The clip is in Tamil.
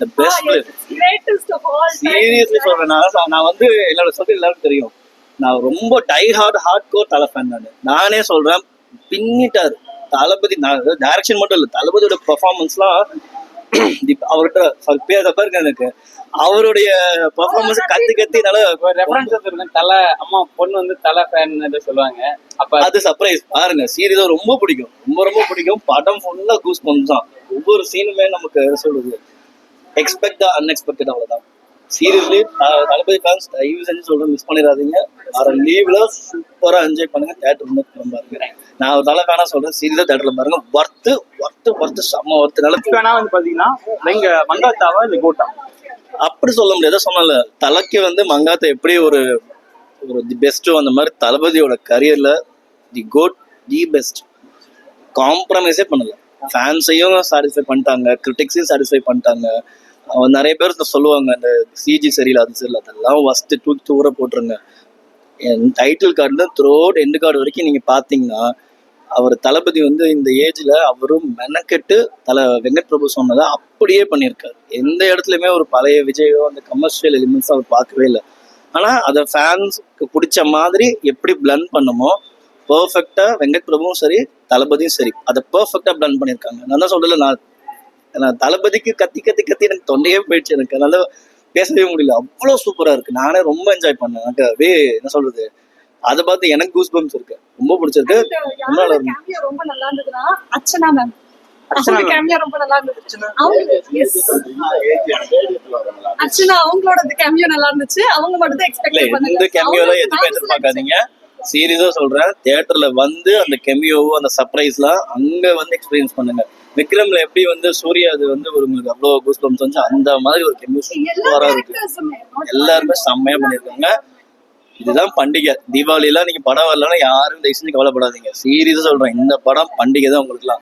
The best. greatest of all time. Seriously சொல்றேன், நான் வந்து என்னோட சொல்ல எல்லாருக்கும் தெரியும், நான் ரொம்ப ஹார்ட் கோர் தலை ஃபேன். நானே சொல்றேன், பின்னிட்டாரு தளபதி. டைரக்ஷன் மட்டும் இல்ல, தளபதியோட பெர்ஃபார்மன்ஸ்லாம் அவர்கிட்ட பேச பாருங்க, எனக்கு அவருடைய பெர்ஃபார்மன்ஸ் கத்தி ரெஃபரன்ஸ் இருக்கு. தலை அம்மா பொண்ணு வந்து தலை ஃபேன் சொல்லுவாங்க. அப்ப அது சர்ப்ரைஸ் பாருங்க. சீரியஸா ரொம்ப பிடிக்கும், ரொம்ப பிடிக்கும். படம் ஃபுல்லா கூஸ் பம்ப்ஸ் தான். ஒவ்வொரு சீனுமே நமக்கு சொல்றது எக்ஸ்பெக்ட் த அன்எக்ஸ்பெக்டட், அவ்வளவுதான். சீரியஸ்லி தளபதி ஃபேன்ஸ் தயவு செஞ்சு சொல்றேன், மிஸ் பண்ணிடாதீங்க. வர லீவ்ல சூப்பரா என்ஜாய் பண்ணுங்க. தியேட்டர் வந்து பாருங்க. நான் ஒரு தலை ஃபேனா சொல்றேன், சீரியஸா தியேட்டர்ல பாருங்க. ஒர்த்து செம்ம ஒர்த்து. நல்ல ஃபேனா வந்து பாத்தீங்கன்னா நீங்க மங்காத்தாவா இல்ல கோட்டா அப்படி சொல்ல முடியாது. சொன்னல தலைக்கு வந்து மங்காத்தா எப்படி ஒரு தி பெஸ்ட்டோ, அந்த மாதிரி தளபதியோட கரியர்ல தி கோட், தி பெஸ்ட். காம்ப்ரமைஸே பண்ணல. ஃபேன்ஸையும் சாட்டிஸ்ஃபை பண்ணிட்டாங்க, கிரிட்டிக்ஸையும் சாட்டிஸ்ஃபை பண்ணிட்டாங்க. நிறைய பேர் சொல்லுவாங்க அந்த சிஜி சரியில்லை, அது சரியில்லை, அதெல்லாம் ஃபர்ஸ்ட் தூக்கி தூர போட்டுருங்க. என் டைட்டில் கார்டுல த்ரோட் எண்டு கார்டு வரைக்கும் நீங்க பாத்தீங்கன்னா, அவர் தளபதி வந்து இந்த ஏஜ்ல அவரும் மெனக்கெட்டு வெங்கட் பிரபு சொன்னதை அப்படியே பண்ணியிருக்காரு. எந்த இடத்துலயுமே ஒரு பழைய விஜயோ அந்த கமர்ஷியல் எலிமெண்ட்ஸ் அவர் பார்க்கவே இல்லை. ஆனா அதை ஃபேன்ஸ்க்கு பிடிச்ச மாதிரி எப்படி பிளண்ட் பண்ணுமோ பெர்ஃபெக்டா வெங்கட் பிரபுவும் சரி தளபதியும் சரி அதை பெர்ஃபெக்டா பிளண்ட் பண்ணியிருக்காங்க. நான் தான் சொல்லல, நான் தளபதிக்கு கத்தி எனக்கு தொண்டையே போயிடுச்சு. எனக்கு அதனால பேசவே முடியல, அவ்வளவு சூப்பரா இருக்கு. நானே ரொம்ப என்ஜாய் பண்ணேன். எனக்கு என்ன சொல்றது, அதை பார்த்து எனக்கு கூஸ் பம்ப்ஸ் இருக்கு, ரொம்ப பிடிச்சிருக்கு. ரொம்ப நல்லா இருந்ததுன்னா அர்ச்சனா மேம், கேமியா ரொம்ப நல்லா இருந்துச்சு. அர்ச்சனா அவங்களோட கேமியோ நல்லா இருந்துச்சு. அவங்க மட்டும் தான் எக்ஸ்பெக்ட் பண்ணல. இந்த கேமியோல எதுவுமே எதிர்பார்க்காதீங்க. சீரியஸா சொல்றேன், தியேட்டர்ல வந்து அந்த கெமியோவோ அந்த சர்ப்ரைஸ்லாம் அங்க வந்து எக்ஸ்பீரியன்ஸ் பண்ணுங்க. விக்ரம்ல எப்படி வந்து சூர்யா அது வந்து உங்களுக்கு அவ்வளவு கூஸ் பம்ப்ஸ் வந்து அந்த மாதிரி ஒரு கெமியோ சூப்பரா இருக்கு. எல்லாருமே செம்மையா பண்ணிருக்காங்க. இதுதான் பண்டிகை. தீபாவளி எல்லாம் நீங்க படம் வரலன்னா யாரும் தயவு செஞ்சு கவலைப்படாதீங்க. சீரியஸா சொல்றேன், இந்த படம் பண்டிகை தான் உங்களுக்குலாம்.